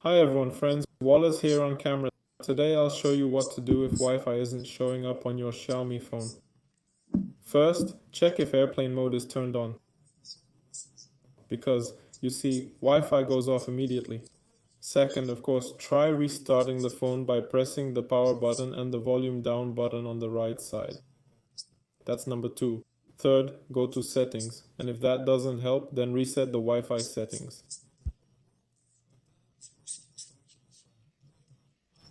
Hi everyone, friends. Wallace here on camera. Today I'll show you what to do if Wi-Fi isn't showing up on your Xiaomi phone. First, check if airplane mode is turned on, because you see, Wi-Fi goes off immediately. Second, of course, try restarting the phone by pressing the power button and the volume down button on the right side. That's number 2. Third, go to settings, and if that doesn't help, then reset the Wi-Fi settings.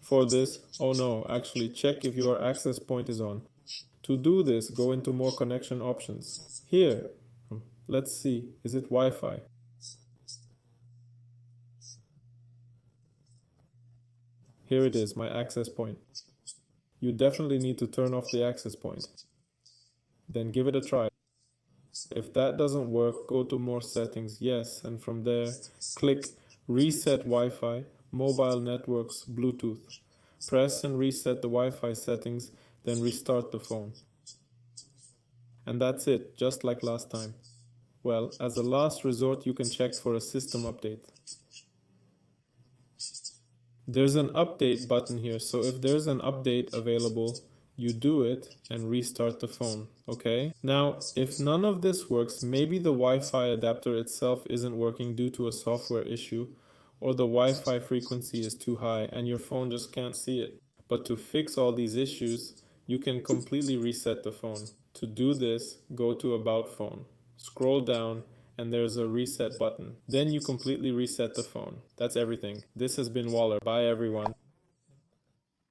For this, oh no, actually check if your access point is on. To do this, go into more connection options. Here, let's see, is it Wi-Fi? Here it is, my access point. You definitely need to turn off the access point. Then give it a try. If that doesn't work, go to more settings, yes, and from there, click Reset Wi-Fi, Mobile Networks, Bluetooth. Press and reset the Wi-Fi settings, then restart the phone. And that's it, just like last time. Well, as a last resort, you can check for a system update. There's an update button here, so if there's an update available, you do it and restart the phone, okay? Now, if none of this works, maybe the Wi-Fi adapter itself isn't working due to a software issue, or the Wi-Fi frequency is too high and your phone just can't see it. But to fix all these issues, you can completely reset the phone. To do this, go to About Phone, scroll down, and there's a reset button. Then you completely reset the phone. That's everything. This has been Waller. Bye everyone.